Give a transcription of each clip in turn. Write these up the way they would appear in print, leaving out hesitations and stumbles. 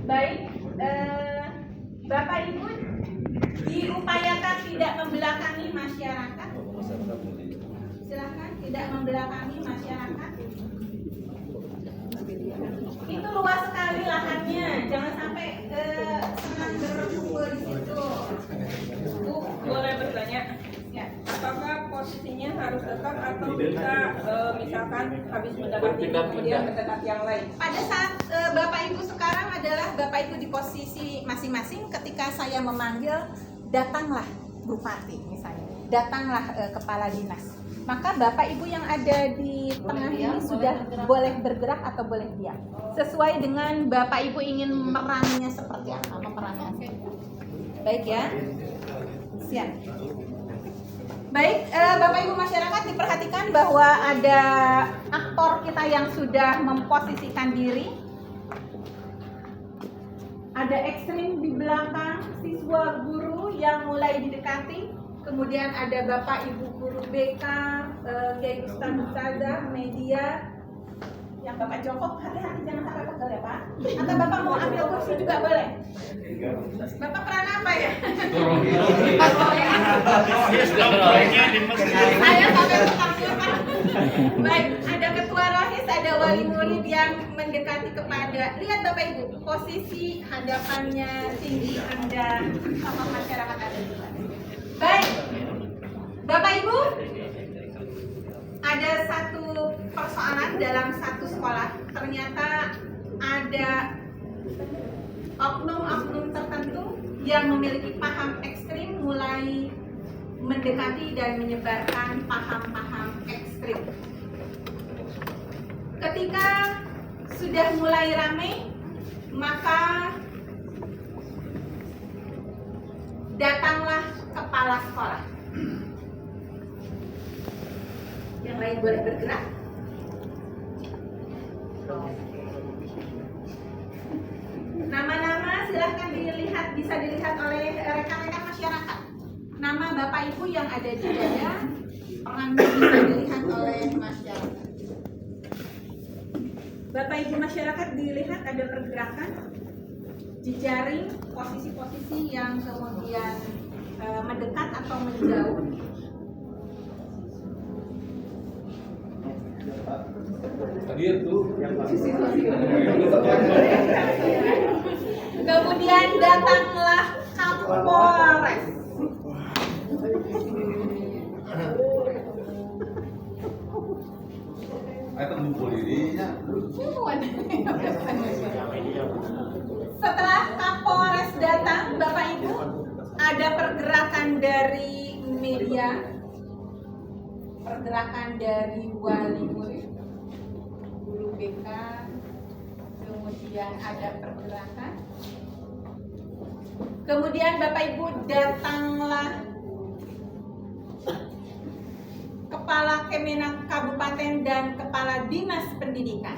Baik, Bapak Ibu diupayakan tidak membelakangi masyarakat. Silakan tidak membelakangi masyarakat. Itu luas sekali lahannya, jangan sampai senang berkumpul di situ. Bu, boleh bertanya? Ya. Apakah posisinya harus tetap atau bisa misalkan habis mendekati kemudian mendekat yang lain? Pada saat Bapak Ibu sekarang adalah Bapak Ibu di posisi masing-masing. Ketika saya memanggil, datanglah Bupati misalnya, datanglah Kepala Dinas. Maka Bapak Ibu yang ada di tengah ini sudah boleh bergerak atau boleh diam, sesuai dengan Bapak Ibu ingin merannya seperti apa, perannya. Baik ya, siap. Baik, Bapak Ibu masyarakat diperhatikan bahwa ada aktor kita yang sudah memposisikan diri. Ada ekstrim di belakang siswa guru yang mulai didekati. Kemudian ada Bapak Ibu guru BK, Kiai Ustaz Ustazah, media. Yang Bapak jongkok, hati-hati jangan sampai pegel ya Pak. Atau Bapak mau ambil kursi juga boleh. Bapak peran apa ya? Saya sampai tukang. Baik, ada ketua rohis, ada wali murid yang mendekati kepada. Lihat Bapak Ibu, posisi hadapannya tinggi Anda sama masyarakat ada di sana. Baik, Bapak Ibu, ada satu persoalan dalam satu sekolah. Ternyata ada oknum-oknum tertentu yang memiliki paham ekstrim mulai mendekati dan menyebarkan paham-paham ekstrim. Ketika sudah mulai ramai, maka datanglah kepala sekolah. Yang lain boleh bergerak. Nama-nama silahkan dilihat, bisa dilihat oleh rekan-rekan masyarakat. Nama Bapak Ibu yang ada di dada, perannya bisa dilihat oleh masyarakat. Bapak Ibu masyarakat dilihat ada pergerakan, jejaring posisi-posisi yang kemudian mendekat atau menjauh. Kemudian datanglah Kapolres. Setelah Kapolres datang, Bapak Ibu, ada pergerakan dari media, pergerakan dari wali murid, guru BK, kemudian ada pergerakan. Kemudian Bapak Ibu datanglah Kepala Kemenak Kabupaten dan Kepala Dinas Pendidikan.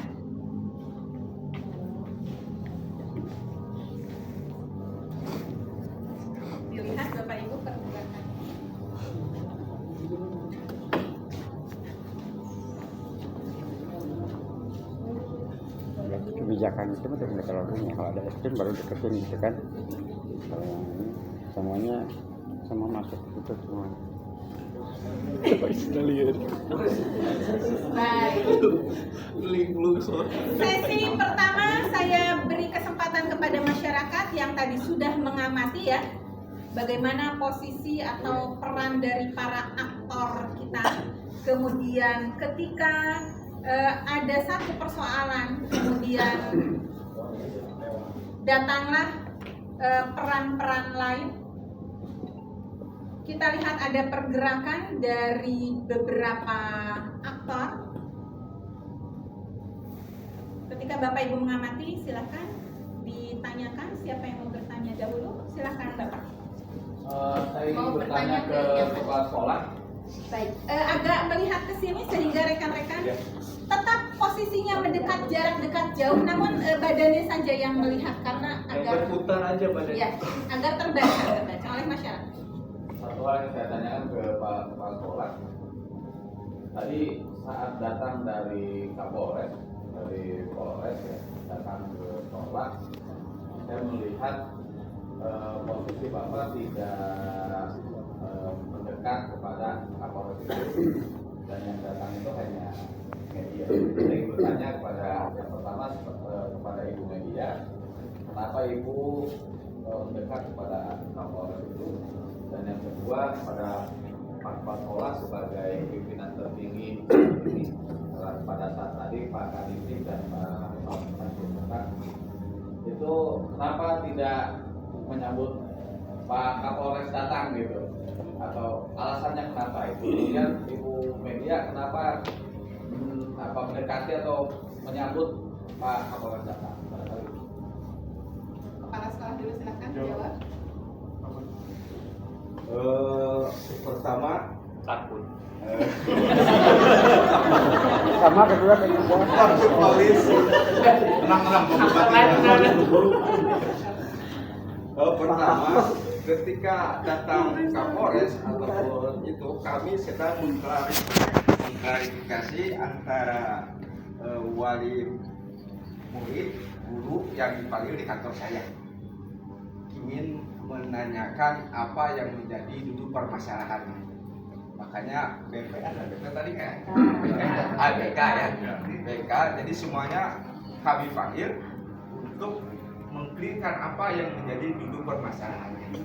Dilihat Bapak Ibu pergerakan. Kebijakan itu betul kalau ada ekstrim baru deketin gitu kan. Kalau yang ini semuanya sama masuk itu semua. Baik. Sesi pertama saya beri kesempatan kepada masyarakat yang tadi sudah mengamati ya, bagaimana posisi atau peran dari para aktor kita. Kemudian ketika ada satu persoalan, kemudian datanglah peran-peran lain. Kita lihat ada pergerakan dari beberapa aktor. Ketika Bapak Ibu mengamati, silakan ditanyakan siapa yang mau bertanya dahulu. Silakan Bapak. Saya ingin bertanya ke kepala sekolah. Baik, agak melihat ke sini sehingga rekan-rekan tetap posisinya mendekat, jarak dekat jauh, namun badannya saja yang melihat karena agar berputar aja badannya. Ya, agar terbaca oleh masyarakat. Satu hal yang saya tanyakan ke Pak Kepala Sekolah. Tadi saat datang dari Kapolres, dari Polres ya, datang ke sekolah, saya melihat posisi Bapak tidak mendekat kepada Kapolres itu, dan yang datang itu hanya media. Jadi bertanya kepada yang pertama kepada ibu media, kenapa ibu mendekat kepada Kapolres itu, dan yang kedua kepada Pak Sekolah sebagai pimpinan tertinggi pada saat tadi Pak Kadipti dan Pak Manjurukan itu kenapa tidak menyambut Pak Kapolres datang gitu, atau alasannya kenapa itu? Kemudian ibu media kenapa mendekati atau menyambut Pak Kapolres datang? Kepala sekolah dulu silakan jawab. Pertama Takut. Sama kedua ketiga. Partai koalisi. Pertama, ketika datang Kapolres ataupun itu kami sedang mengklarifikasi antara wali murid guru yang dipanggil di kantor saya, ingin menanyakan apa yang menjadi duduk permasalahannya. Makanya BPK dan BPK tadi kan? BK ya, BK. Jadi semuanya kami panggil untuk mengklirkan apa yang menjadi duduk permasalahannya.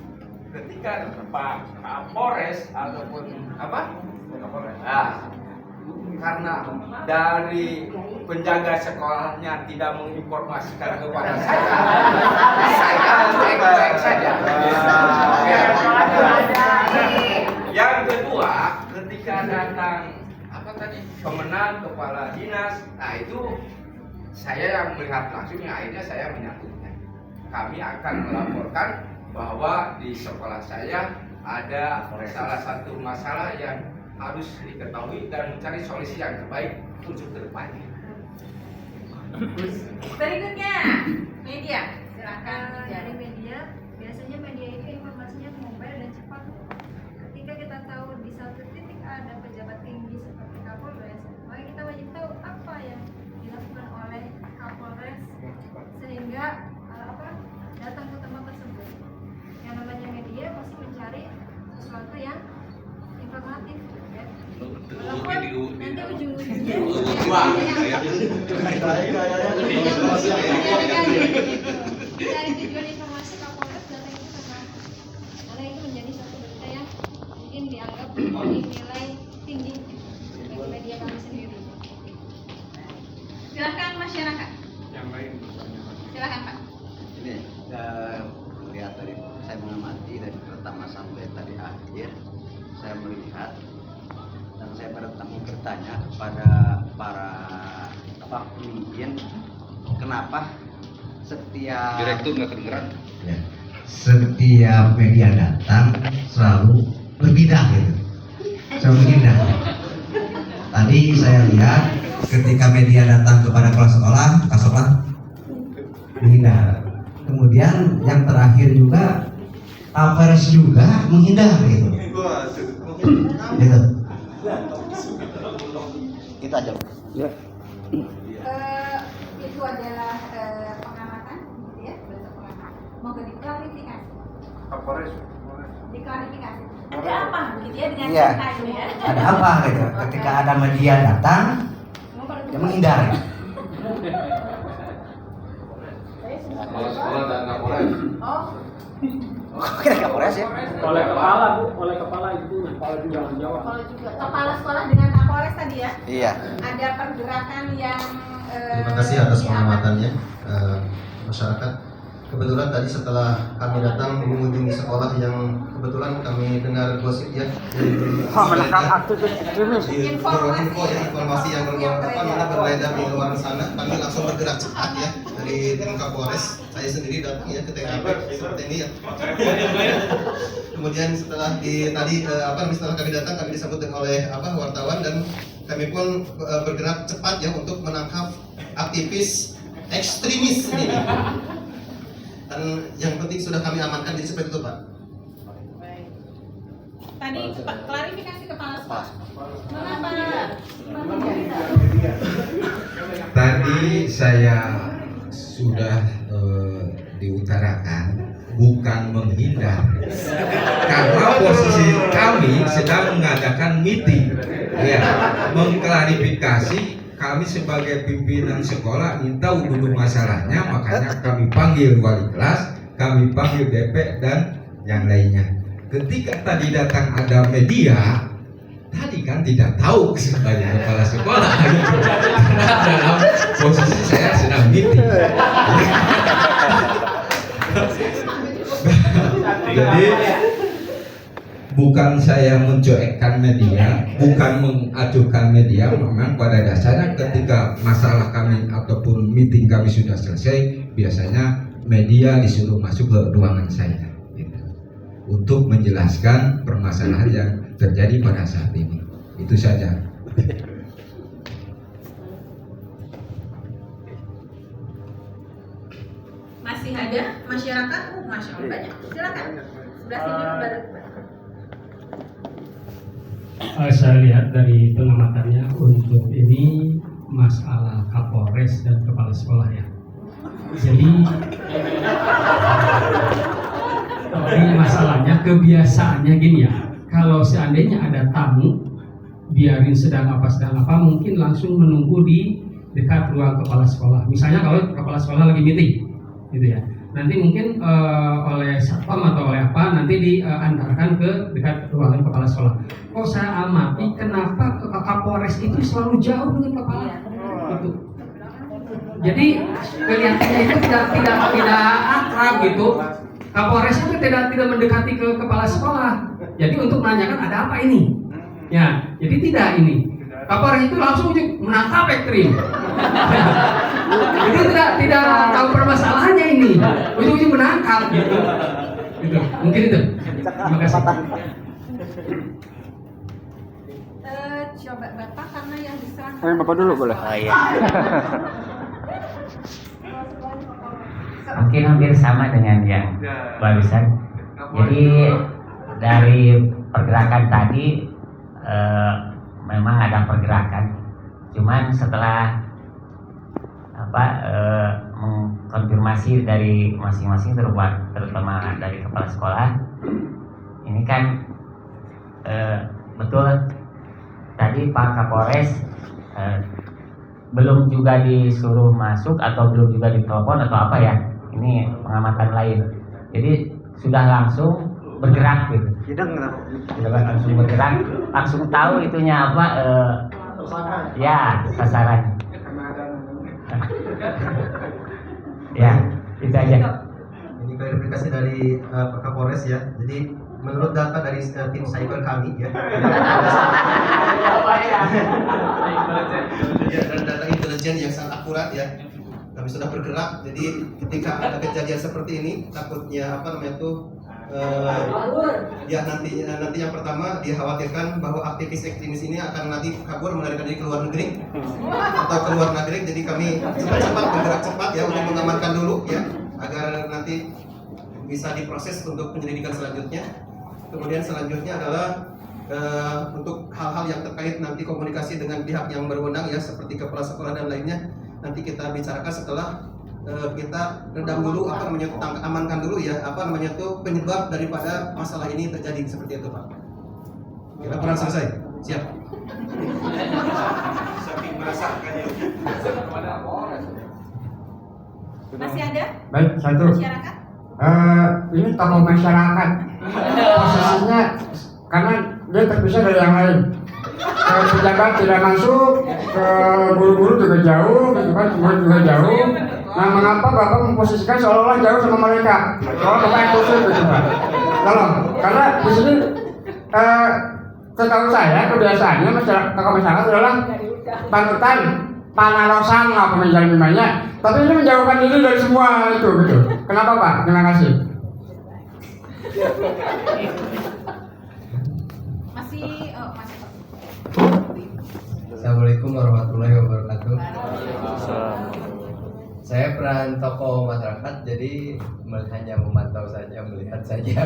Ketika Pak Kapolres ataupun apa? Kapolres. Nah, karena dari penjaga sekolahnya tidak menginformasikan kepada saya cek saja. Yang kedua, ketika datang apa tadi pemenang kepala dinas, nah itu saya yang melihat langsung, akhirnya saya menyangkutnya. Kami akan melaporkan bahwa di sekolah saya ada salah satu masalah yang harus diketahui dan mencari solusi yang terbaik untuk kedepannya. Berikutnya media silakan. Dari media, biasanya media itu informasinya mobile dan cepat. Ketika kita tahu di satu titik ada pejabat tinggi seperti Kapolres, maka kita wajib tahu apa yang dilakukan oleh Kapolres sehingga datang ke tempat tersebut. Yang namanya media pasti mencari sesuatu yang informatif, ya. Walaupun nanti ujung-ujungnya dari tujuan informasi Kapolres datang itu karena itu menjadi suatu berita yang mungkin dianggap memiliki nilai tinggi bagi media kami sendiri. Silakan masyarakat. Yang lain. Silakan Pak. Ini melihat dari saya mengamati dari pertama sampai tadi akhir, saya melihat dan saya bertanya kepada para pemimpin, kenapa setiap Direktur nggak kedengeran? ya, setiap media datang selalu berbidah gitu, selalu berbidah. Tadi saya lihat ketika media datang kepada kepala sekolah menghindar. Kemudian yang terakhir juga Kapolres juga menghindar gitu. Gitu. Itu aja. Ya. Itu adalah pengamatan, gitu ya, bentuk pengamatan. Mau diklarifikasi? Kapolres. Diklarifikasi. Ada apa, gitu ya, dengan Iya. cerita ini ya? Ada apa gitu? Ketika ada media datang, dia menghindar. Kepala sekolah dan Kapolres. Oh, Kira Kapolres ya? Oleh kepala Bu, oleh kepala itu kepala juga yang jawab. kalau juga kepala sekolah dengan Kapolres tadi ya? Iya. Ada pergerakan yang Terima kasih atas pengamatannya masyarakat. Kebetulan tadi setelah kami datang mengunjungi sekolah yang kebetulan kami dengar gosip ya, informasi yang beredar di luar sana, kami langsung bergerak cepat ya dari tim Kapolres. Saya sendiri datang ya ke TKP seperti ini ya. Kemudian setelah setelah kami datang, kami disambut oleh wartawan dan kami pun bergerak cepat ya untuk menangkap aktivis ekstremis ini. Dan yang penting sudah kami amankan, jadi seperti itu Pak. tadi klarifikasi kepala sekolah. Mengapa? Tadi saya sudah diutarakan bukan menghindar, karena posisi kami sedang mengadakan meeting, ya, mengklarifikasi. Kami sebagai pimpinan sekolah ingin tahu dulu masalahnya, makanya kami panggil wali kelas, kami panggil BP dan yang lainnya. Ketika tadi datang ada media, tadi kan tidak tahu sebagai kepala sekolah, karena dalam posisi saya sedang meeting. Jadi bukan saya mencuekkan media, bukan mengacuhkan media. Memang pada dasarnya ketika masalah kami ataupun meeting kami sudah selesai, biasanya media disuruh masuk ke ruangan saya gitu, untuk menjelaskan permasalahan yang terjadi pada saat ini. Itu saja. Masih ada masyarakat? Masya Allah banyak. Silakan. Sebelah sini baru. Saya lihat dari pengamatannya untuk ini masalah Kapolres dan kepala sekolah ya. Jadi tapi masalahnya kebiasaannya gini ya. Kalau seandainya ada tamu, biarin sedang apa mungkin langsung menunggu di dekat ruang kepala sekolah. Misalnya kalau kepala sekolah lagi meeting, gitu ya. Nanti mungkin oleh satpam atau oleh apa nanti diantarkan ke dekat ruangan kepala sekolah. Kok saya amati kenapa Kapolres itu selalu jauh dengan kepala? Gitu. Jadi kelihatannya itu tidak akrab gitu. Kapolres itu tidak mendekati ke kepala sekolah. Jadi untuk menanyakan ada apa ini? Ya, jadi tidak ini. Kapolres itu langsung menangkap ekstrim. Jadi tidak tahu permasalahannya ini. Ujung-ujung menangkap gitu. Gitu. Mungkin itu. Terima kasih. Coba Bapak karena yang diserang. Bapak dulu boleh. Oh iya. Mungkin hampir sama dengan yang barusan. Jadi dari pergerakan tadi memang ada pergerakan. Cuman setelah mengkonfirmasi dari masing-masing terutama dari kepala sekolah, ini kan betul tadi Pak Kapolres belum juga disuruh masuk atau belum juga ditelepon atau apa ya, ini pengamatan lain. Jadi sudah langsung bergerak gitu. Langsung bergerak, langsung tahu itunya apa, ya sasaran. Ya, itu aja. Ini klarifikasi dari Pak Kapolres ya. Jadi menurut data dari tim cyber kami ya, dan data intelijen yang sangat akurat ya, kami sudah bergerak. Jadi ketika ada kejadian seperti ini, takutnya nanti yang pertama dikhawatirkan bahwa aktivis ekstremis ini akan nanti kabur melarikan diri ke luar negeri atau ke luar negeri. Jadi kami cepat-cepat bergerak cepat ya untuk mengamankan dulu ya, agar nanti bisa diproses untuk penyelidikan selanjutnya. Kemudian selanjutnya adalah untuk hal-hal yang terkait nanti komunikasi dengan pihak yang berwenang ya, seperti kepala sekolah dan lainnya, nanti kita bicarakan setelah kita redam dulu amankan dulu ya penyebab daripada masalah ini terjadi, seperti itu Pak. Kita perang selesai. Siap. Masih ada? Baik, satu. Masyarakat? Ini tokoh masyarakat. Posisinya karena dia terpisah dari yang lain. Pejabat tidak masuk, ke guru-guru juga jauh, gitu kan, murid juga jauh. Nah, mengapa Bapak memposisikan seolah-olah jauh sama mereka? Seolah Bapak eksklusif gitu Pak. Tolong, karena di sini setahu saya kebiasaannya tokoh masyarakat adalah panutan, panalosan lah pembicaraan, tapi ini menjauhkan diri dari semua itu gitu. Kenapa Pak? Terima kasih. Masih Assalamualaikum warahmatullahi wabarakatuh. Saya peran tokoh masyarakat, jadi hanya memantau saja, melihat saja.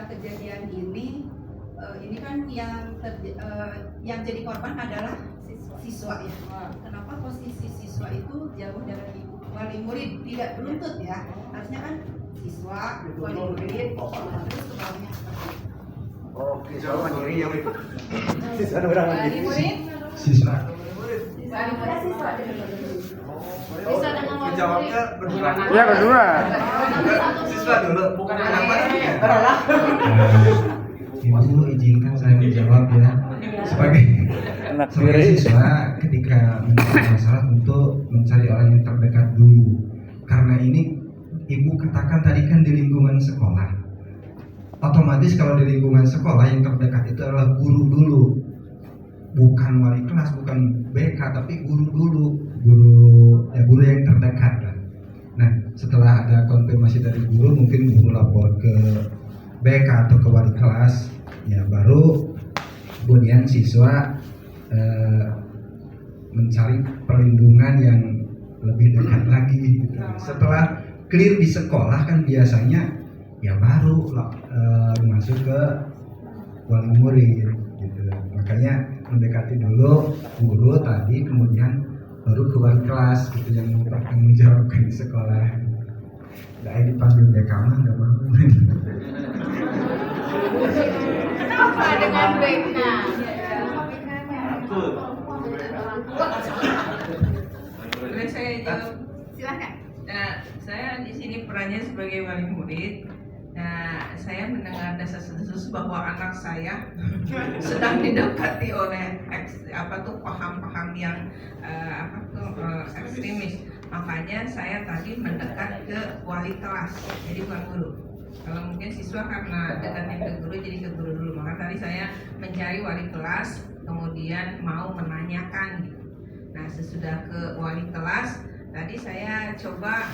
kejadian ini kan yang jadi korban adalah siswa ya. Kenapa posisi siswa itu jauh dari wali murid, tidak beruntut ya? Harusnya kan siswa, wali murid, terus ke bawahnya. Oke, soal mandiri ya, siswa orang Wali murid, Siswa. wali murid siswa. Bisa dengan wali Jawabnya murid. berdua. Ya berdua. Siswa dulu, bukan anak. Ibu izinkan saya menjawab ya sebagai siswa ketika menjadi masalah untuk mencari orang yang terdekat dulu, karena ini ibu katakan tadi kan di lingkungan sekolah, otomatis kalau di lingkungan sekolah yang terdekat itu adalah guru dulu, bukan wali kelas, bukan BK, tapi guru dulu, guru yang terdekat lah. Nah setelah ada konfirmasi dari guru, mungkin guru lapor ke BK atau ke wali kelas, ya baru kemudian siswa mencari perlindungan yang lebih dekat lagi gitu. Setelah clear di sekolah kan biasanya ya baru masuk ke wali murid gitu. Makanya mendekati dulu guru tadi, kemudian baru ke wali kelas gitu yang bertanggung jawab di sekolah. Nggak dipanggil BK mah nggak mau. Kenapa dengan BK? Boleh saya jawab? Silakan. Nah, saya di sini perannya sebagai wali murid. Nah, saya mendengar desas-desus bahwa anak saya sedang didekati oleh paham-paham yang ekstremis. Makanya saya tadi mendekat ke wali kelas, jadi bukan guru. Kalau mungkin siswa karena dekatnya ke guru, jadi ke guru dulu. Maka tadi saya mencari wali kelas, kemudian mau menanyakan gitu. Nah, sesudah ke wali kelas, tadi saya coba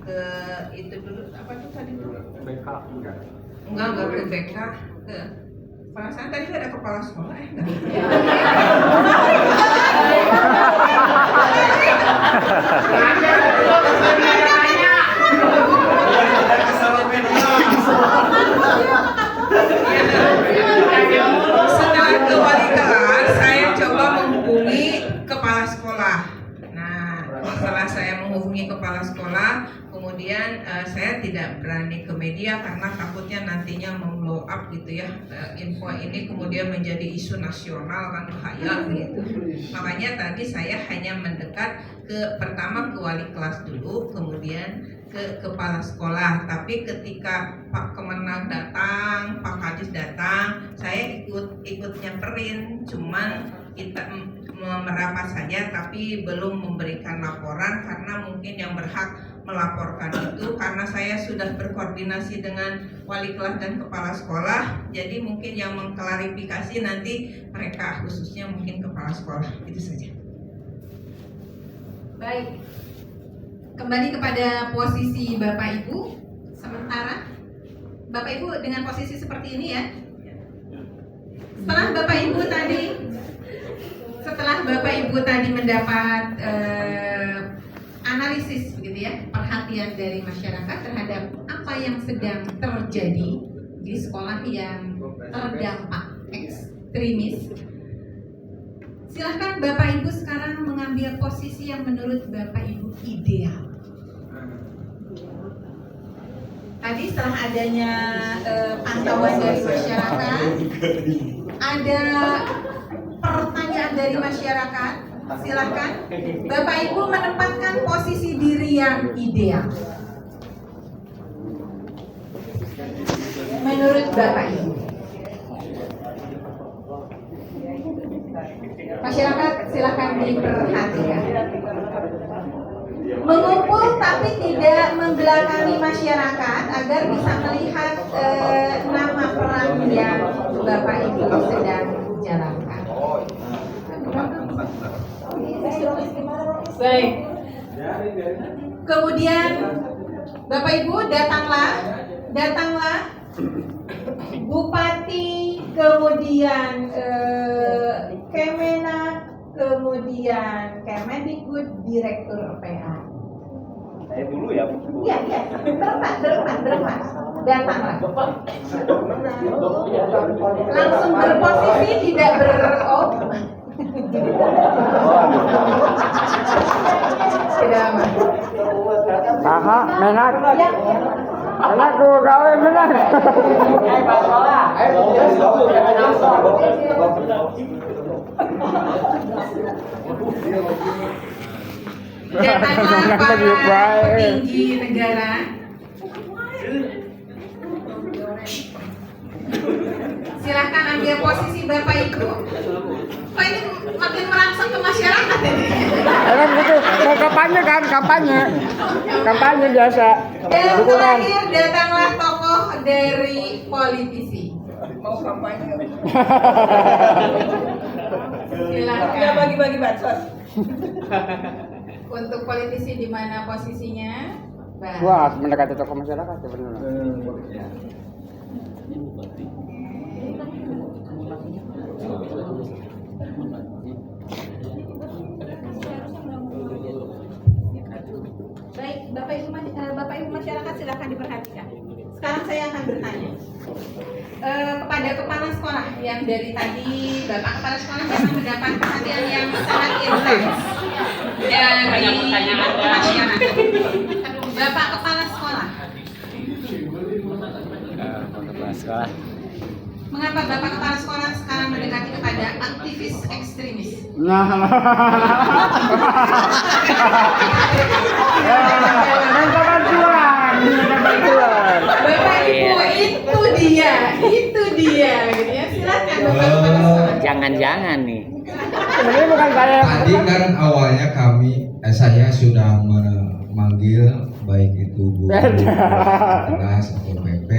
ke itu dulu, apa tuh tadi tuh? BK Enggak ke BK, ke perasaan tadi ada kepala sekolah Setelah ke wali kelas, saya coba menghubungi kepala sekolah. Nah, setelah saya menghubungi kepala sekolah, kemudian saya tidak berani ke media karena takutnya nantinya memblow up gitu ya, info ini kemudian menjadi isu nasional kan bahaya gitu. Makanya tadi saya hanya mendekat pertama ke wali kelas dulu, kemudian ke kepala sekolah. Tapi ketika Pak Kemenag datang, Pak Kadis datang, saya ikut nyamperin, cuman kita merapat saja tapi belum memberikan laporan karena mungkin yang berhak melaporkan itu karena saya sudah berkoordinasi dengan wali kelas dan kepala sekolah, jadi mungkin yang mengklarifikasi nanti mereka, khususnya mungkin kepala sekolah. Itu saja. Baik, kembali kepada posisi Bapak Ibu. Sementara Bapak Ibu dengan posisi seperti ini ya. Setelah Bapak Ibu tadi mendapat analisis begitu ya, perhatian dari masyarakat terhadap apa yang sedang terjadi di sekolah yang terdampak ekstremis. Silahkan Bapak Ibu sekarang mengambil posisi yang menurut Bapak Ibu ideal. Tadi setelah adanya pantauan dari masyarakat, ada pertanyaan dari masyarakat. Silahkan Bapak Ibu menempatkan posisi diri yang ideal menurut Bapak Ibu. Masyarakat silahkan diperhatikan. Mengumpul tapi tidak membelakangi masyarakat agar bisa melihat nama peran yang Bapak Ibu sedang jalankan. Baik. Kemudian Bapak Ibu datanglah Bupati, kemudian Kemenak, kemudian Kemendikbud, Direktur PA. Saya dulu ya. Iya, berempat. datanglah. Langsung berposisi, tidak tidak aman. Aha, menak. Menak ku gawe menak. Datanglah para petinggi negara. Silahkan ambil posisi Bapak Ibu. Kok ini makin merangsang ke masyarakat ini? Emang gitu, mau kampanye kan, kampanye biasa. Dan terakhir datanglah tokoh dari politisi. Mau kampanye? Silahkan. Ya bagi-bagi bansos. Untuk politisi di mana posisinya? Wah, mendekati tokoh masyarakat sebenarnya. Baik, Bapak Ibu masyarakat silakan diperhatikan. Sekarang saya akan bertanya kepada kepala sekolah yang dari tadi Bapak kepala sekolah memang mendapat perhatian yang sangat intens dari masyarakat. Bapak kepala sekolah. Mengapa Bapak kepala sekolah sekarang mendekati kepada aktivis ekstremis? Bapak Ibu, itu dia, gitu ya. Silakan Bapak kepala sekolah. Jangan-jangan nih. Sebenarnya bukan saya. Tadi kan awalnya saya sudah memanggil baik itu guru kelas atau PP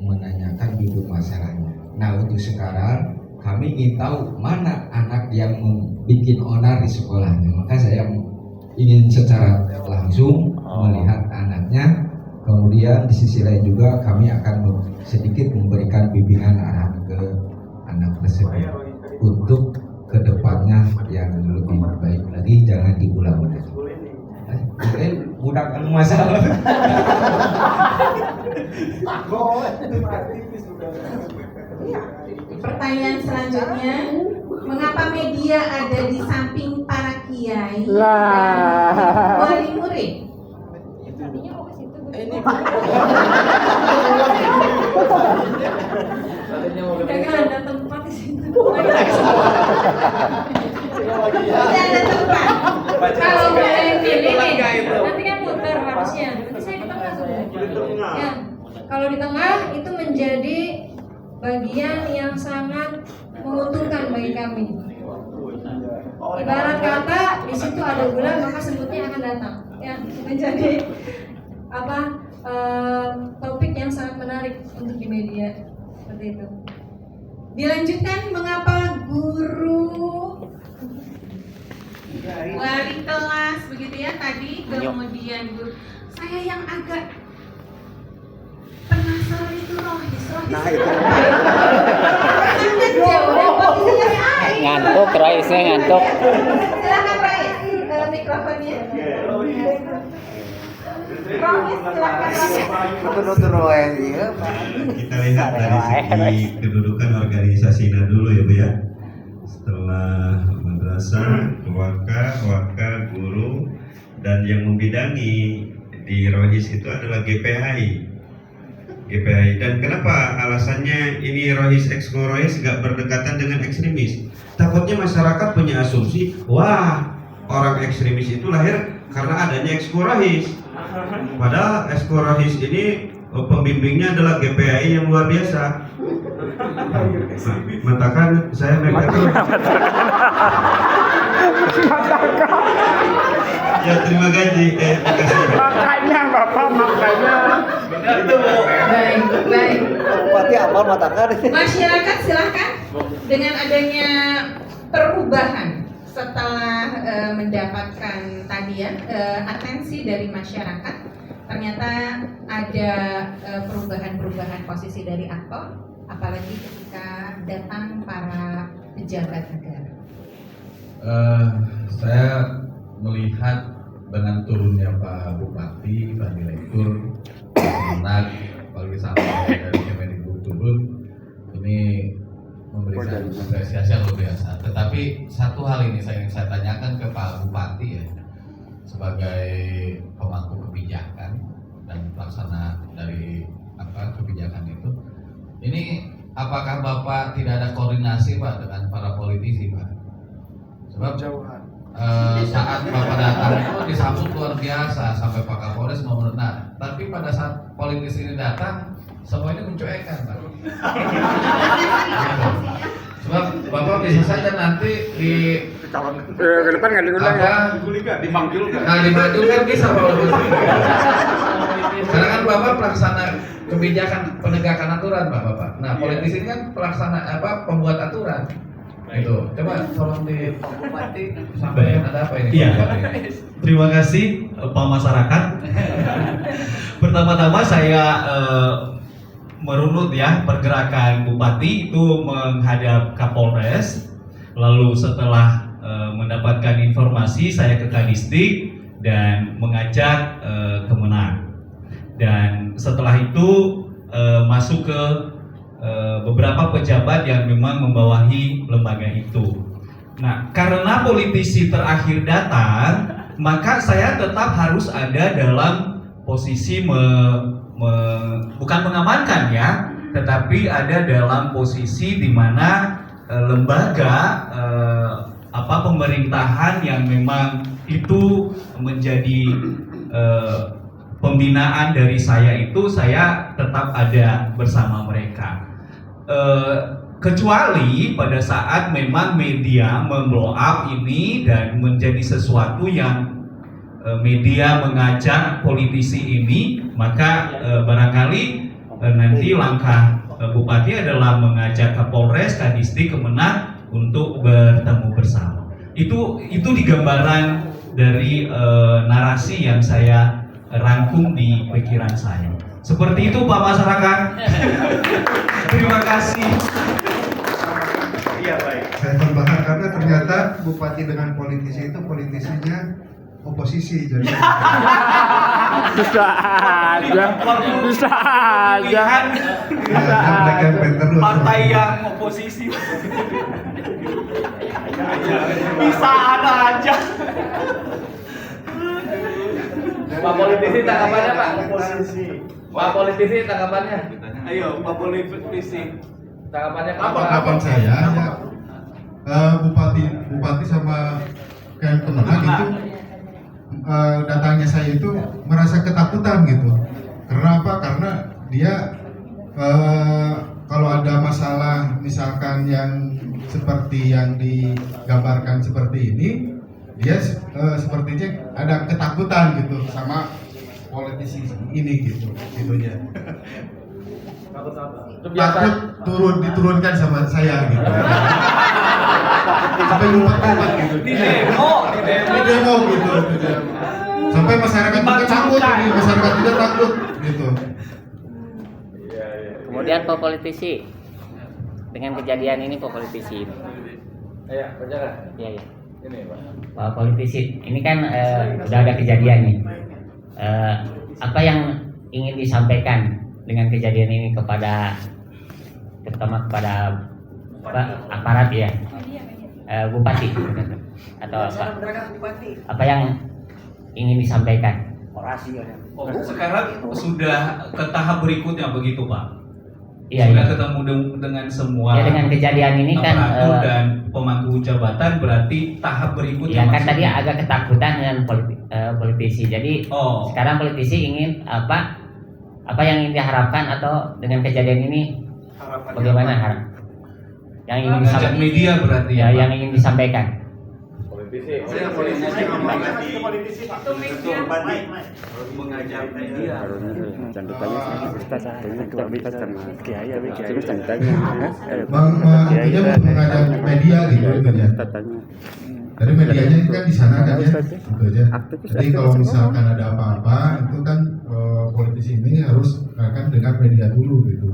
menanyakan duduk masalahnya. Nah untuk sekarang kami ingin tahu mana anak yang membuat onar di sekolahnya. Maka saya ingin secara langsung melihat anaknya. Kemudian di sisi lain juga kami akan sedikit memberikan bimbingan arahan ke anak tersebut untuk kedepannya yang lebih baik lagi, jangan diulang lagi. Mudahkan masalah. Pertanyaan selanjutnya, mengapa media ada di samping para kiai dan wali murid? Kayaknya ada tempat di situ. Tidak ada tempat. Kalau boleh pilih nih, nanti kan muter harusnya. Nanti saya di tengah sudah. Ya, kalau di tengah itu menjadi bagian yang sangat menguntungkan bagi kami. Ibarat kata di situ ada gula maka semutnya akan datang. Ya, menjadi topik yang sangat menarik untuk di media seperti itu. Dilanjutkan, mengapa guru wali kelas begitu ya tadi, kemudian guru saya yang agak penasaran itu rohis. Nah, itu. Sangat jauh dari posisinya saya. Ngantuk, Roisnya ngantuk. Silakan Rois, mikrofonnya. Rois, silakan Rois. Kita lihat dari segi kedudukan organisasinya dulu ya Bu ya. Setelah madrasah, waka, guru, dan yang membidangi di Rohis itu adalah GPHI. Dan kenapa alasannya ini Rohis Exco Rohis nggak berdekatan dengan ekstremis? Takutnya masyarakat punya asumsi, wah orang ekstremis itu lahir karena adanya Exco Rohis. Padahal Exco Rohis ini pembimbingnya adalah GPHI yang luar biasa. Matakan saya mengatakan. Ya terima kasih. Makanya Bapak, makanya. Itu Baik. Bupati apa matakan? Masyarakat silahkan, dengan adanya perubahan setelah mendapatkan tadi ya atensi dari masyarakat, ternyata ada perubahan posisi dari aktor, apalagi ketika datang para pejabat negara. Saya melihat dengan turunnya Pak Bupati, Pak Direktur, Pak Menag, apalagi sampai satu hal ini saya tanyakan ke Pak Bupati ya, sebagai pemangku kebijakan dan pelaksana dari kebijakan itu. Ini apakah Bapak tidak ada koordinasi Pak dengan para politisi Pak? Sebab saat Bapak datang itu disambut luar biasa sampai Pak Kapolres mau benar. Tapi pada saat politisi ini datang, semua ini mencuekkan Pak. Sebab Bapak bisa saja nanti di ke depan nggak diundang ya? Dimajukan bisa Pak. Karena kan Bapak pelaksana kebijakan penegakan aturan Bapak. Nah politisi ini kan pelaksana pembuat aturan. Itu coba tolong di Bupati sampaikan ada apa ini? Iya. Terima kasih Pak Masyarakat. Pertama-tama saya merunut ya pergerakan Bupati itu menghadap Kapolres. Lalu setelah mendapatkan informasi saya ke Kadisdik dan mengajak Kemenang. Dan setelah itu masuk ke beberapa pejabat yang memang membawahi lembaga itu. Nah, karena politisi terakhir datang, maka saya tetap harus ada dalam posisi bukan mengamankan ya, tetapi ada dalam posisi di mana lembaga pemerintahan yang memang itu menjadi pembinaan dari saya itu, saya tetap ada bersama mereka. Kecuali pada saat memang media memblow up ini dan menjadi sesuatu yang media mengajak politisi ini, maka barangkali nanti langkah Bupati adalah mengajak Kapolres, Kadisdik, Kemenang untuk bertemu bersama. Itu di gambaran dari narasi yang saya rangkum di pikiran saya. Seperti itu Pak Masyarakat. Terima kasih. Iya baik. Saya tambahkan karena ternyata bupati dengan politisi itu politisinya oposisi jadi. Bisa aja. Partai yang oposisi. Bisa ada aja. Pak politisi tanggapannya Pak. Pak politisi tanggapannya. Ayo Pak politisi. Tanggapannya Tanggapan saya bupati sama Kemenang itu datangnya saya itu merasa ketakutan gitu. Karena apa? Karena dia kalau ada masalah misalkan yang seperti yang digambarkan seperti ini, dia sepertinya ada ketakutan gitu sama politisi ini gitu gitunya. Takut diturunkan sama saya gitu. Sampai lupa gitu. Di demo gitu. Sampai masyarakat juga takut, masyarakat juga takut gitu. Kemudian Pak politisi, dengan kejadian ini Pak politisi. Iya, berjalan. Iya. Ini Pak. Pak politisi, ini kan udah ada kejadian nih. Apa yang ingin disampaikan dengan kejadian ini kepada, terutama kepada aparat ya, Bupati atau apa yang ingin disampaikan? Sekarang sudah ke tahap berikutnya begitu Pak. Iya, sudah iya. ketemu dengan semua. Ya, dengan kejadian ini kan dan pemangku jabatan berarti tahap berikutnya. Ya kan tadi agak ketakutan dengan politisi. Jadi sekarang politisi ingin apa yang ingin diharapkan atau dengan kejadian ini bagaimana harap? Yang ingin disampaikan media berarti ya, yang ingin disampaikan. Politisi. Politisi Pak. Mengajak media. Jangan ditanya sama kita sama Kiai terus jangan ditanya. Dia mengajak media gitu ya. Dari medianya itu kan di sana kan ya, gitu aja. Jadi kalau misalkan ada apa-apa itu kan politisi ini harus kan dengan media dulu gitu.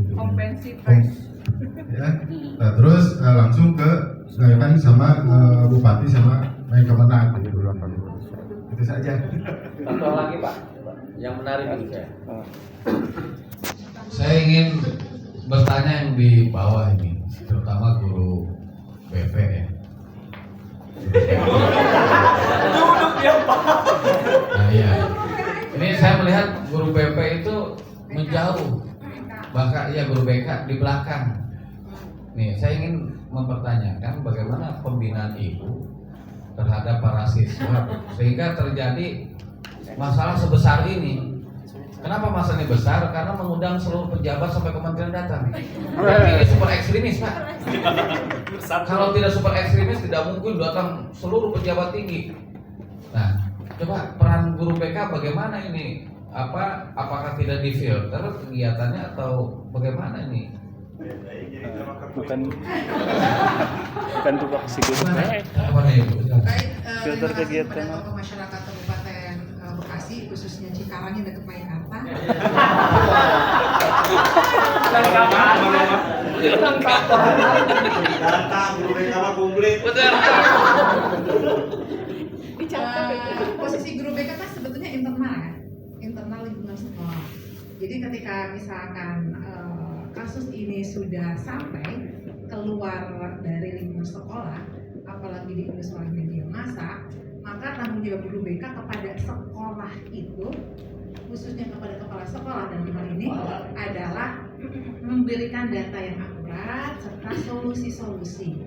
Ya. Nah, terus langsung ke kan sama Bupati sama Kemenang gitu. Itu saja. Contoh lagi Pak, yang menarik ini saya. Saya ingin bertanya yang di bawah ini, terutama guru BP ya. Nah, iya. Ini saya melihat guru BP itu menjauh, bahkan ya guru BK di belakang. Nih, saya ingin mempertanyakan bagaimana pembinaan ibu terhadap para siswa sehingga terjadi masalah sebesar ini. Kenapa masalah ini besar? Karena mengundang seluruh pejabat sampai kementerian datang. Ini super ekstremis, Pak. Kalau tidak super ekstremis tidak mungkin datang seluruh pejabat tinggi. Nah, coba peran guru BK bagaimana ini? Apakah tidak difilter kegiatannya atau bagaimana ini? Bukan tugas guru Baik, filter terima kasih kegiatan. kepada tokoh masyarakat Kabupaten Bekasi, khususnya Cikarang yang dekat Maikarta. Posisi guru BK kan sebetulnya internal kan, internal lingkungan sekolah. Jadi ketika misalkan kasus ini sudah sampai keluar dari lingkungan sekolah, apalagi diurus oleh media massa, maka tanggung jawab guru BK kepada sekolah itu, khususnya kepada kepala sekolah dan hal ini adalah memberikan data yang akurat serta solusi-solusi.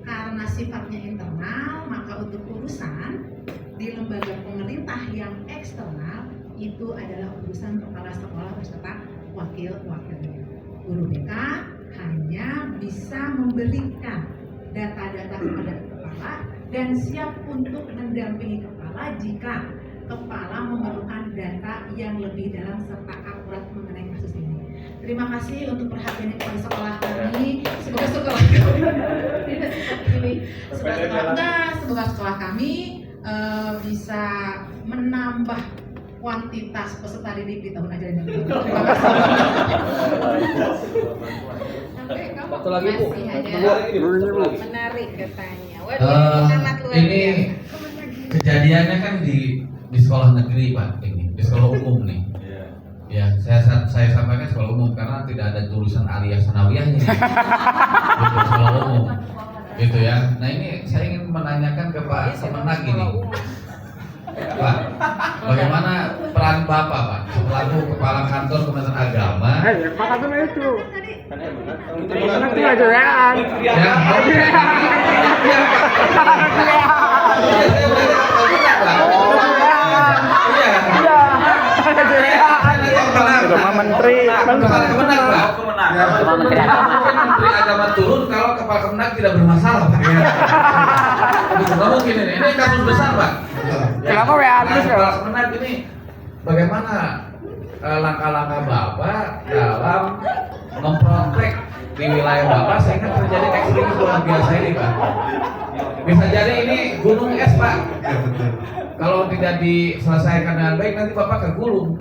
Karena sifatnya internal, maka untuk urusan di lembaga pemerintah yang eksternal itu adalah urusan kepala sekolah beserta wakil-wakilnya. Guru BK hanya bisa memberikan data-data kepada kepala dan siap untuk mendampingi kepala jika kepala memerlukan data yang lebih dalam serta akurat mengenai kasus ini. Terima kasih untuk perhatiannya kepada sekolah kami. Semoga sekolah kami bisa menambah kuantitas peserta didik di tahun ajaran yang baru. Terima kasih. Satu lagi Bu. Menarik katanya. Waduh, sangat luar Ini biasa. kejadiannya kan di sekolah negeri Pak, ini di sekolah umum nih. Ya, saya sampaikan sekolah umum karena tidak ada tulisan Aliyah Sanawiyahnya. Gitu, sekolah umum. Gitu ya. Nah, ini saya ingin menanyakan ke Pak Kemenag ini. Pak, bagaimana peran Bapak, Pak, selaku Kepala Kantor Kementerian Agama? Pak Kantor itu. Itu ajaran. Ya, Rumah menteri. Menteri Agama turun kalau Kepala Kemenag tidak bermasalah, Pak. Nggak mungkin ini kasus besar, Pak. Kenapa WA terus ya? Kepala Kemenag ini bagaimana langkah-langkah Bapak dalam memprotek di wilayah Bapak sehingga terjadi ekstremis luar biasa ini, Pak. Bisa jadi ini gunung es, Pak. Kalau tidak diselesaikan dengan baik nanti Bapak kegulung.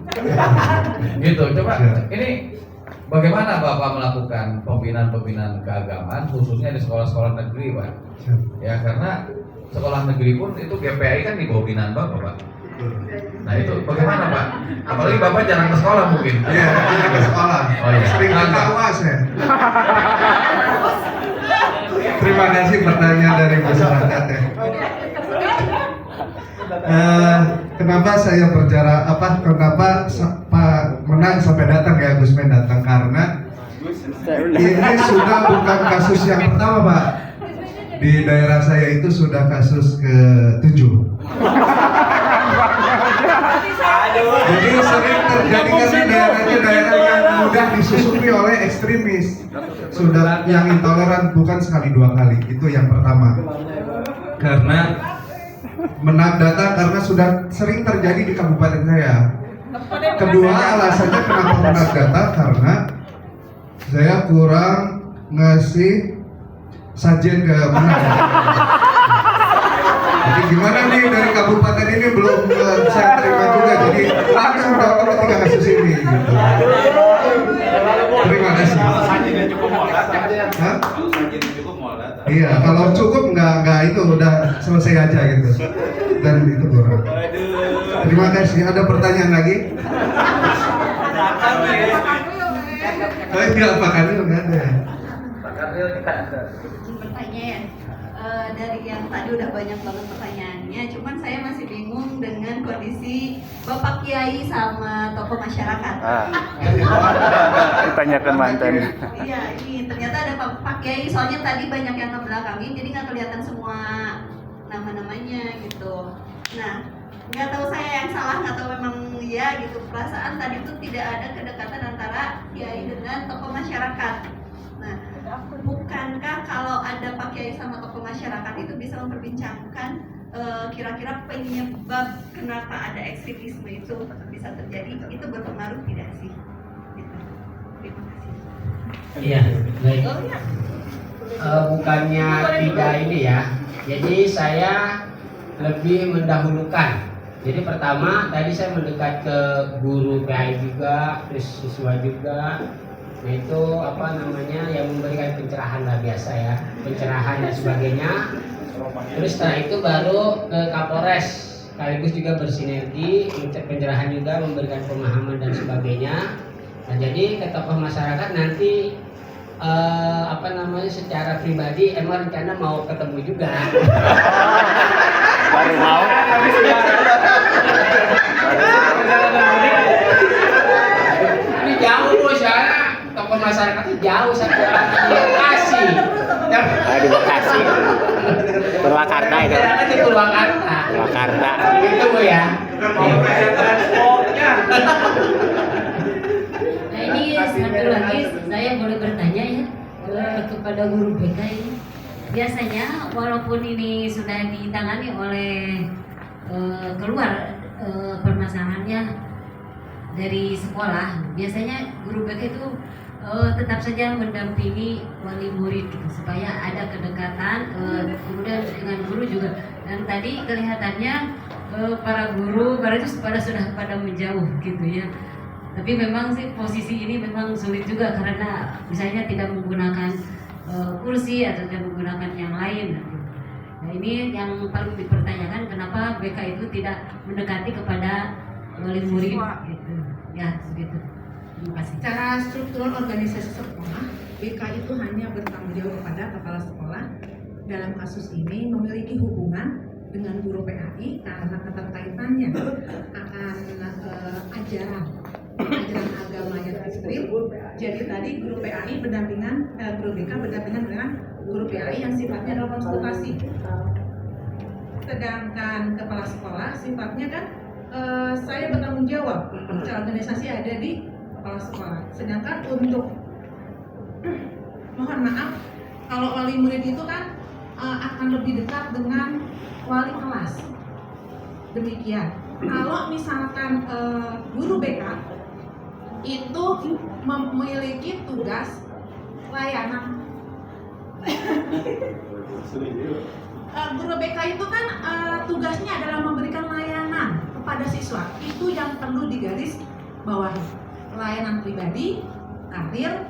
Gitu. Coba ini bagaimana Bapak melakukan pembinaan keagamaan khususnya di sekolah-sekolah negeri, Pak? Ya, karena sekolah negeri pun itu GPI kan di bawah binaan Bapak, Pak. Nah, itu bagaimana, Pak? Apalagi Bapak jarang ke sekolah mungkin. Iya, jarang ke sekolah. Oh, iya. Sering ketawa saya. Terima kasih pertanyaan dari masyarakat ya. Kenapa saya kenapa Pak Menang sampai datang ya, Gus Men datang karena ini sudah bukan kasus yang pertama, Pak. Di daerah saya itu sudah kasus ke-7. Jadi sering terjadi karena daerahnya daerah yang mudah disusupi oleh ekstremis. Sudah yang intoleran bukan sekali dua kali. Itu yang pertama. Karena Menang data karena sudah sering terjadi di kabupaten saya. Kedua, alasannya kenapa Menang data karena saya kurang ngasih sajian ke Menang. Jadi gimana nih dari kabupaten ini belum saya terima juga, jadi langsung dapat 3 kasus ini. Gitu. Terima kasih. Hah? Iya, kalau cukup nggak itu udah selesai aja gitu. Dan itu kurang. Terima kasih. Ada pertanyaan lagi? Oh iya, Pak Kanil nggak ada. Pertanyaan. dari yang tadi udah banyak banget pertanyaannya, cuman saya masih bingung dengan kondisi Bapak Kiai sama tokoh masyarakat. Ditanyakan mantan. Iya, ini ternyata ada Pak Kiai, soalnya tadi banyak yang ngebelakangin, jadi nggak kelihatan semua nama-namanya gitu. Nah, nggak tahu saya yang salah, nggak tahu memang ya gitu, perasaan tadi tuh tidak ada kedekatan antara Kiai dengan tokoh masyarakat. Nah, bukankah kalau ada Pak Kiai sama tokoh masyarakat itu bisa memperbincangkan kira-kira penyebab kenapa ada ekstremisme itu bisa terjadi, itu berpengaruh tidak sih? Gitu. Terima kasih. Iya, baik. Bukannya tidak ini ya. Jadi saya lebih mendahulukan. Jadi pertama tadi saya mendekat ke guru PAI juga, terus siswa juga. Nah itu apa namanya yang memberikan pencerahan lah biasa ya, pencerahan dan sebagainya. Terus setelah itu baru ke Kapolres, sekaligus juga bersinergi, pencerahan juga, memberikan pemahaman dan sebagainya. Nah jadi ke tokoh masyarakat nanti apa namanya secara pribadi emang rencana mau ketemu juga. Baru mau. Ini jauh soalnya tokoh masyarakatnya jauh satu orang di Bekasi. Di Bekasi. Purwakarta itu. Di Purwakarta. Purwakarta. Itu Bu ya. Nah ini satu lagi saya boleh bertanya ya kepada guru BK ini. Biasanya walaupun ini sudah ditangani oleh keluar permasalahannya dari sekolah, biasanya guru BK itu tetap saja mendampingi wali murid gitu, supaya ada kedekatan kemudian dengan guru juga. Dan tadi kelihatannya para guru itu sudah pada menjauh gitu ya. Tapi memang sih posisi ini memang sulit juga karena misalnya tidak menggunakan kursi atau tidak menggunakan yang lain. Nah ini yang perlu dipertanyakan, kenapa BK itu tidak mendekati kepada wali murid gitu. Ya begitu. Terima kasih. Secara struktural organisasi sekolah, BK itu hanya bertanggung jawab kepada kepala sekolah. Dalam kasus ini memiliki hubungan dengan guru PAI karena keterkaitannya akan ajaran agama yang ekstrim. Jadi tadi guru PAI berdampingan, guru BK berdampingan dengan guru PAI yang sifatnya adalah konsultasi. Sedangkan kepala sekolah sifatnya kan saya bertanggung jawab, secara organisasi ada di kepala sekolah. Sedangkan untuk mohon maaf, kalau wali murid itu kan akan lebih dekat dengan wali kelas. Demikian. Kalau misalkan guru BK itu memiliki tugas layanan. Guru BK itu kan tugasnya adalah memberikan layanan kepada siswa. Itu yang perlu digaris bawahi. Layanan pribadi, karir,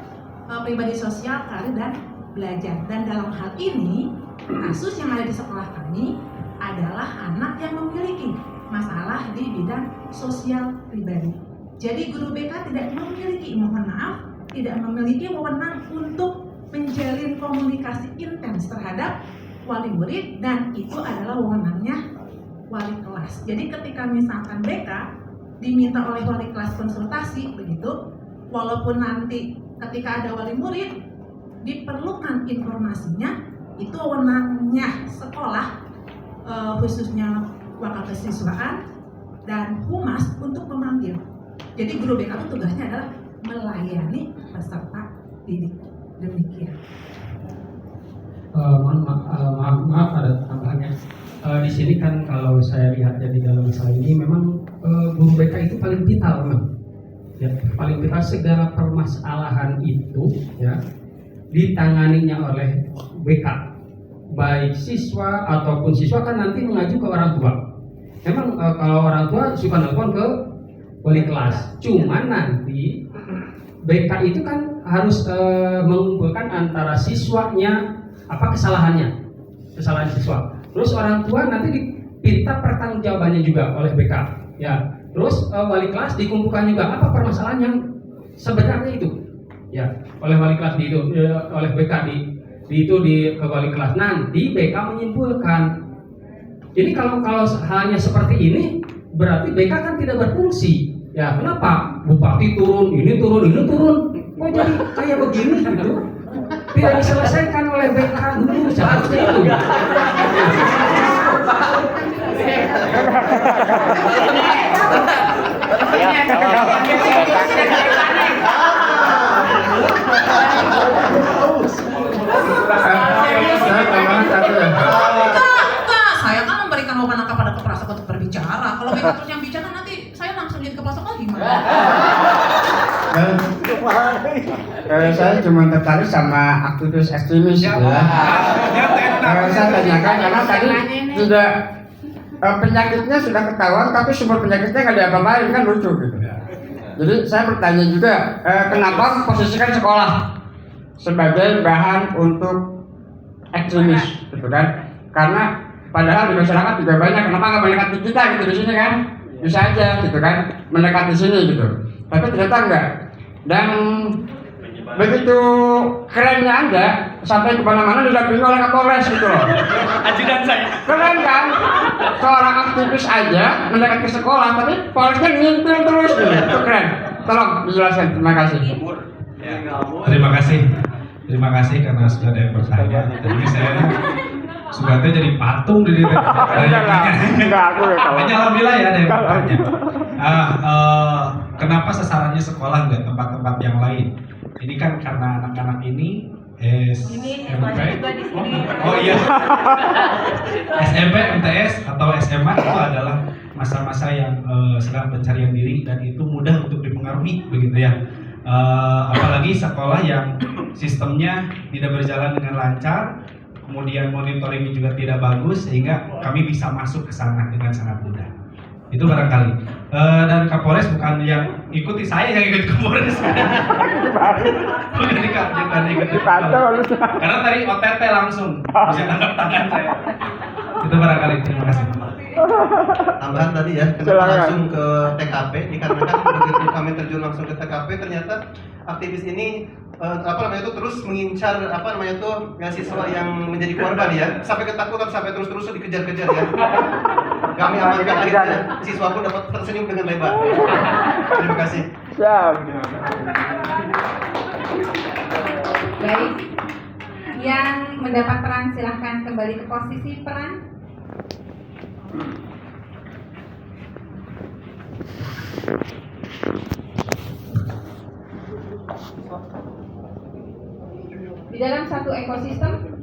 pribadi sosial, karir dan belajar. Dan dalam hal ini, kasus yang ada di sekolah kami adalah anak yang memiliki masalah di bidang sosial pribadi. Jadi guru BK tidak memiliki, mohon maaf, tidak memiliki wewenang untuk menjalin komunikasi intens terhadap wali murid, dan itu adalah wewenangnya wali kelas. Jadi ketika misalkan BK diminta oleh wali kelas konsultasi begitu, walaupun nanti ketika ada wali murid diperlukan informasinya, itu wewenangnya sekolah, khususnya wakil kesiswaan dan humas untuk memanggil. Jadi guru BK itu tugasnya adalah melayani peserta didik. Demikian. Maaf ada tambahannya. Di sini kan kalau saya lihat di dalam masalah ini memang guru BK itu paling vital memang. Ya, paling vital, segala permasalahan itu ya ditanganinya oleh BK. Baik siswa ataupun siswa kan nanti mengacu ke orang tua. Memang kalau orang tua suka nelpon ke wali kelas. Cuman nanti BK itu kan harus mengumpulkan antara siswanya apa kesalahan siswa. Terus orang tua nanti diminta pertanggungjawabannya juga oleh BK. Ya. Terus wali kelas dikumpulkan juga apa permasalahan yang sebenarnya itu. Ya, oleh wali kelas oleh BK itu di ke wali kelas, nanti BK menyimpulkan. Jadi kalau hanya seperti ini berarti BK kan tidak berfungsi. Ya kenapa? Bupati turun, ini turun. Kok jadi kayak begini gitu? Tidak diselesaikan oleh BK dulu seharusnya itu. Saya kan memberikan wewenang kepada kepala sekolah untuk berbicara. Kalau BK terus yang bicara nanti saya langsung jadi kepala sekolah gimana? Saya cuma tertarik sama aktivis ekstremis ya. Saya tanyakan karena tadi sudah penyakitnya sudah ketahuan, tapi sumber penyakitnya nggak diapa-apain, kan lucu gitu. Jadi saya bertanya juga, kenapa memposisikan sekolah sebagai bahan untuk ekstremis, gitu kan? Karena padahal di masyarakat juga banyak, kenapa nggak mendekati kita gitu di sini kan? Bisa aja gitu kan, mendekati sini gitu. Tapi ternyata enggak. Dan begitu kerennya Anda sampai kemana-mana didampingi oleh Kapolres gitu loh. Ajudan saya. Keren kan? Seorang aktivis aja mendekati sekolah, tapi Polresnya ngintil terus gitu. Itu keren. Tolong dijelaskan. Terima kasih. Terima kasih karena sudah ada yang bertanya. Jadi saya sudah jadi patung di sini. Enggak, aku ya kalau. Alhamdulillah ya ada yang bertanya. Kenapa sasarannya sekolah enggak tempat-tempat yang lain? Ini kan karena anak-anak ini SMP. Oh iya. SMP, MTS atau SMA itu adalah masa-masa yang sedang pencarian diri dan itu mudah untuk dipengaruhi begitu ya. Apalagi sekolah yang sistemnya tidak berjalan dengan lancar, kemudian monitoringnya juga tidak bagus sehingga kami bisa masuk ke sana dengan sangat mudah. Itu barangkali. Dan Kapolres bukan yang ikuti saya yang ikut Kapolres. Bukan ikuti Kapolres. Karena tadi OTT langsung bisa tangkap tangan saya. Itu barangkali. Terima kasih. Tambahan tadi ya, kenapa langsung ke TKP? Dikarenakan begitu kami terjun langsung ke TKP, ternyata aktivis ini terus mengincar siswa yang menjadi korban ya, sampai ketakutan, sampai terus dikejar-kejar ya. Kami amankan, akhirnya siswa pun dapat tersenyum dengan lebar. Terima kasih. Baik, yang mendapat peran silahkan kembali ke posisi peran. Di dalam satu ekosistem,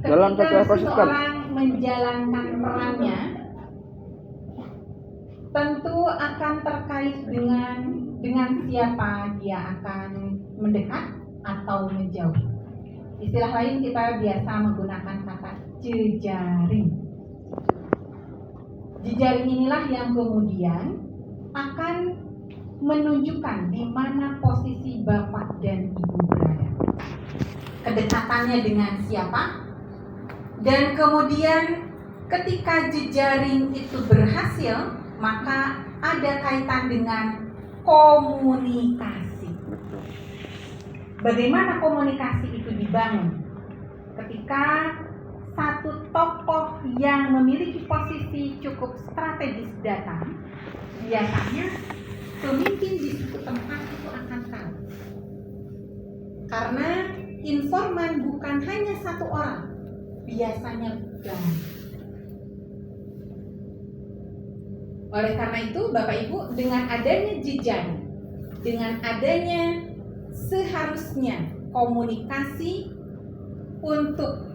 ketika seseorang menjalankan perannya, tentu akan terkait dengan siapa dia akan mendekat atau menjauh. Istilah lain kita biasa menggunakan kata jejaring. Jejaring inilah yang kemudian akan menunjukkan di mana posisi Bapak dan Ibu berada. Kedekatannya dengan siapa? Dan kemudian ketika jejaring itu berhasil, maka ada kaitan dengan komunikasi. Bagaimana komunikasi itu dibangun? Ketika satu tokoh yang memiliki posisi cukup strategis datang, biasanya pemimpin di suatu tempat itu akan tahu. Karena informan bukan hanya satu orang, biasanya banyak. Oleh karena itu, Bapak Ibu, dengan adanya jejaring, dengan adanya seharusnya komunikasi untuk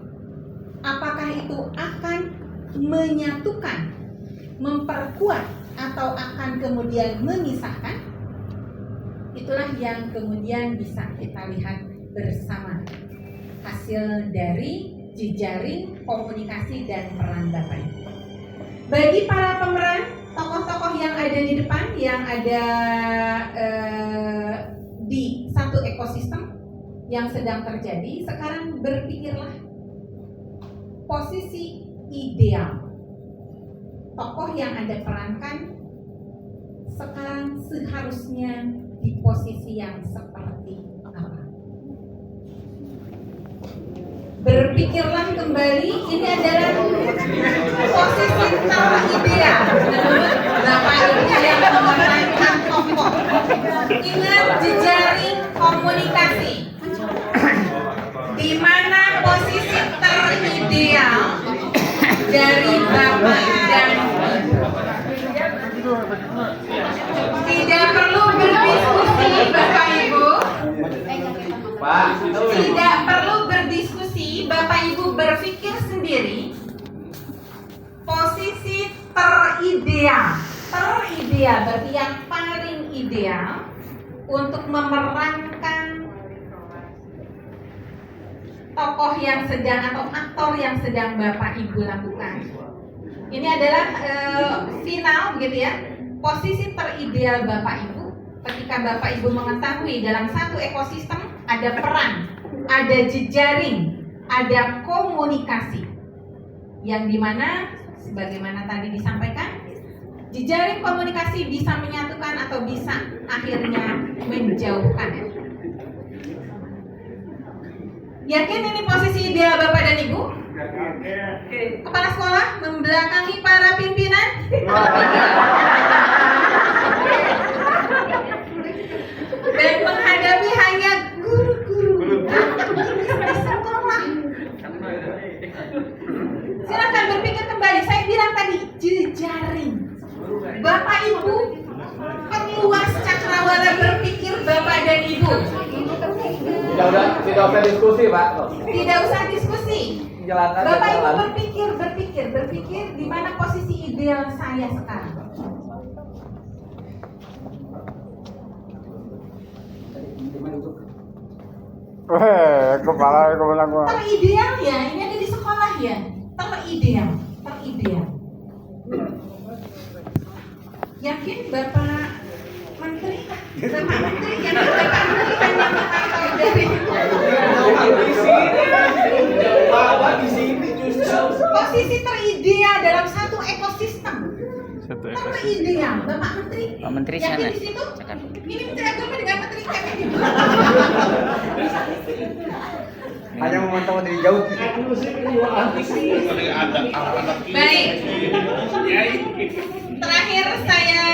apakah itu akan menyatukan, memperkuat, atau akan kemudian memisahkan, itulah yang kemudian bisa kita lihat bersama hasil dari jejaring komunikasi dan peran Bapak Ibu. Bagi para pemeran, tokoh-tokoh yang ada di depan, yang ada di satu ekosistem yang sedang terjadi, sekarang berpikirlah posisi ideal tokoh yang Anda perankan sekarang seharusnya di posisi yang seperti apa. Berpikirlah kembali, ini adalah posisi terideal menurut Bapak Ibu yang memerankan tokoh. Ingat jejaring komunikasi, di mana posisi terideal dari Bapak dan Ibu. Tidak perlu berdiskusi Bapak Ibu. Tidak perlu berdiskusi, Bapak Ibu berpikir sendiri. Posisi terideal berarti yang paling ideal untuk memerankan tokoh yang sedang atau aktor yang sedang Bapak Ibu lakukan. Ini adalah final begitu ya. Posisi terideal Bapak Ibu ketika Bapak Ibu mengetahui dalam satu ekosistem ada peran, ada jejaring, ada komunikasi yang dimana sebagaimana tadi disampaikan, jejaring komunikasi bisa menyatukan atau bisa akhirnya menjauhkan. Yakin ini posisi ideal Bapak dan Ibu? Kepala sekolah membelakangi para pimpinan. Dan menghadapi hanya guru-guru di sekolah. Silakan berpikir kembali. Saya bilang tadi jejaring. Bapak Ibu perluas cakrawala berpikir Bapak dan Ibu. Tidak usah diskusi, Pak. Tidak usah diskusi. Jalan aja, Bapak Ibu jalan. berpikir di mana posisi ideal saya sekarang. Kepala gua. Terideal ya, ini ada di sekolah ya. Terideal. Yakin Bapak Menteri? Bapak Menteri hanya memantau dari posisi terideal dalam satu ekosistem. Terideal, Bapak Menteri. Pak Menteri yakin sana. di situ? Ini Menteri Agama dengan Menteri KPM. Hanya memantau dari jauh. Baik. Terakhir saya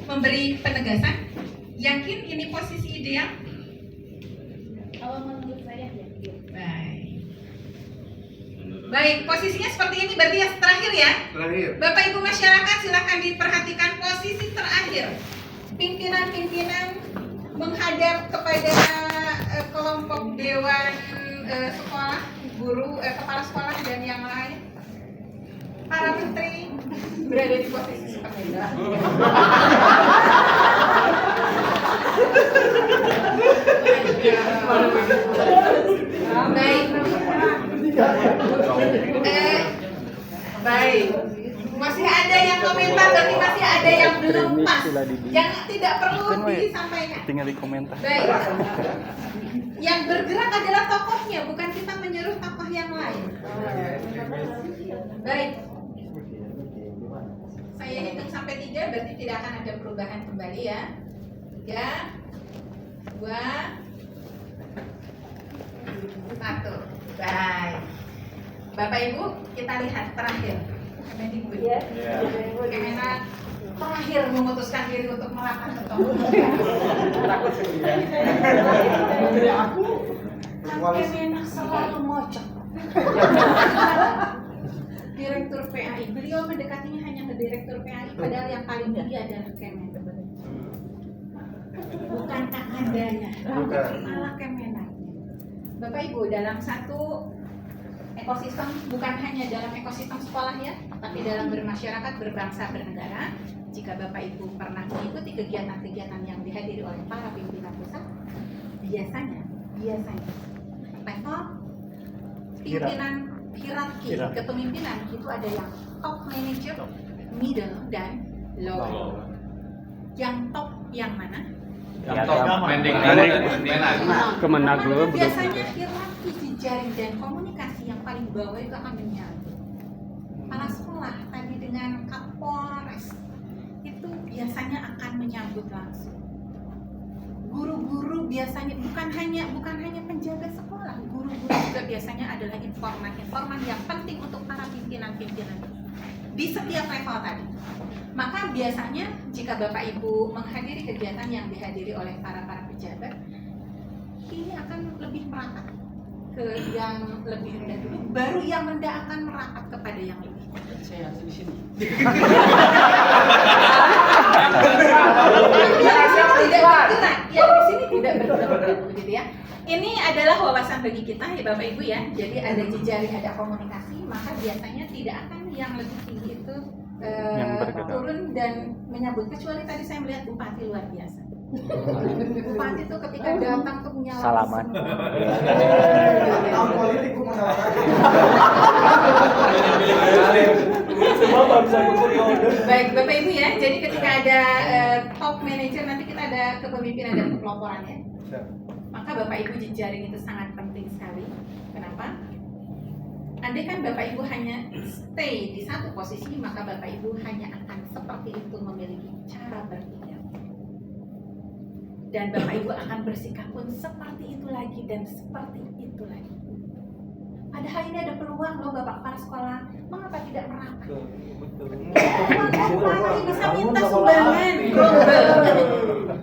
memberi penegasan. Yakin ini posisi ideal? Kalau menurut saya ya. Baik, posisinya seperti ini berarti ya terakhir ya. Terakhir. Bapak Ibu masyarakat silakan diperhatikan posisi terakhir. Pimpinan-pimpinan menghadap kepada kelompok dewan sekolah, guru, kepala sekolah dan yang lain. Para menteri berada di posisi seperti ini. Baik. Masih ada yang komentar, berarti masih ada yang belum pas. Yang tidak perlu disampaikan. Tinggal di komentar. Baik. Yang bergerak adalah tokohnya, bukan kita menyuruh tokoh yang lain. Baik. Saya hitung sampai 3, berarti tidak akan ada perubahan kembali ya. 3, 2, 1. Baik. Bapak Ibu, kita lihat terakhir. Kemenak terakhir memutuskan diri untuk melakukan ketemu. Kemenak selalu mocok. Direktur PAI, beliau mendekatinya hanya ke Direktur PAI, padahal yang paling tinggi adalah Kemenak. Bukan kakandanya, malah Kemenak. Bapak Ibu, dalam satu ekosistem, bukan hanya dalam ekosistem sekolah ya, tapi dalam bermasyarakat, berbangsa, bernegara. Jika Bapak Ibu pernah mengikuti kegiatan-kegiatan yang dihadiri oleh para pimpinan pusat, biasanya level pimpinan hierarki kepemimpinan itu ada yang top manager, middle, dan lower. Yang top yang mana? Yang top Kemenag dulu. Biasanya hierarki jejaring dan komunikasi yang paling bawah itu akan menyatu. Kepala sekolah tadi dengan Kapolres itu biasanya akan menyambut langsung. Guru-guru guru biasanya bukan hanya penjaga sekolah, guru-guru juga biasanya adalah informan yang penting untuk para pimpinan-pimpinan di setiap level tadi. Maka biasanya jika Bapak Ibu menghadiri kegiatan yang dihadiri oleh para pejabat, ini akan lebih merapat ke yang lebih rendah dulu, baru yang rendah akan merapat kepada yang lebih tinggi. Saya di sini. Yang di sini tidak berguna, begitu ya. Ini adalah wawasan bagi kita ya Bapak Ibu ya. Jadi ada jejaring, ada komunikasi, maka biasanya tidak akan yang lebih tinggi itu turun dan menyambut. Kecuali tadi saya melihat bupati luar biasa. Bupati itu ketika datang tuh punya salaman. Tahun politik Baik Bapak Ibu ya. Jadi ketika ada top manager, nanti kita ada kepemimpinan dan kepeloporan ya. Maka Bapak Ibu jejaring itu sangat penting sekali. Kenapa? Andai kan Bapak Ibu hanya stay di satu posisi, maka Bapak Ibu hanya akan seperti itu memiliki cara berpikir. Dan Bapak Ibu akan bersikap pun seperti itu lagi dan seperti itu lagi. Padahal ini ada peluang loh Bapak kepala sekolah, mengapa tidak merapat? Bupati bisa minta sumbangan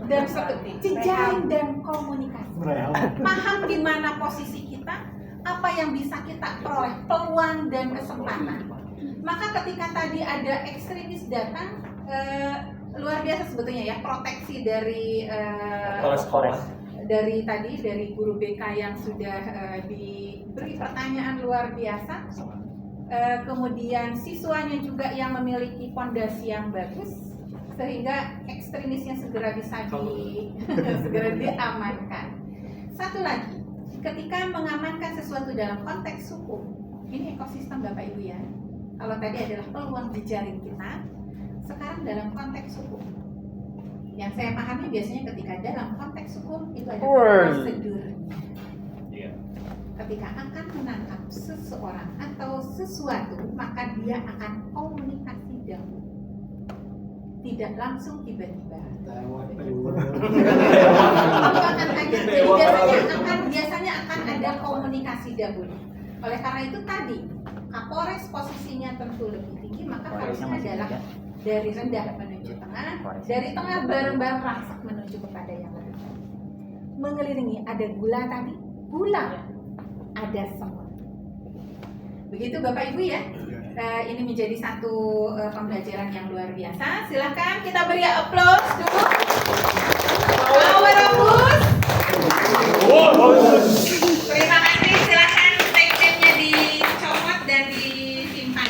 dan seperti jejaring dan komunikasi. Paham di mana posisi kita, apa yang bisa kita peroleh, peluang dan kesempatan. Maka ketika tadi ada ekstremis datang, luar biasa sebetulnya ya, proteksi dari dari guru BK yang sudah diberi pertanyaan luar biasa, kemudian siswanya juga yang memiliki fondasi yang bagus, sehingga ekstremisnya segera bisa segera diamankan. Satu lagi, ketika mengamankan sesuatu dalam konteks hukum, ini ekosistem Bapak Ibu ya. Kalau tadi adalah peluang jejaring kita, sekarang dalam konteks hukum. Yang saya pahami biasanya ketika dalam konteks hukum itu ada prosedur. Ketika akan menangkap seseorang atau sesuatu, maka dia akan komunikasi dahulu. Tidak langsung tiba-tiba. Jadi biasanya akan ada komunikasi dahulu. Oleh karena itu tadi, Kapolres posisinya tentu lebih tinggi, maka harusnya adalah dari rendah menuju tengah, dari tengah bareng-bareng rangsak menuju kepada yang lebih tinggi. Mengelilingi, ada gula tadi, gula, ada semut. Begitu Bapak Ibu ya. Ini menjadi satu pembelajaran yang luar biasa. Silahkan kita beri applause dulu. Power applause.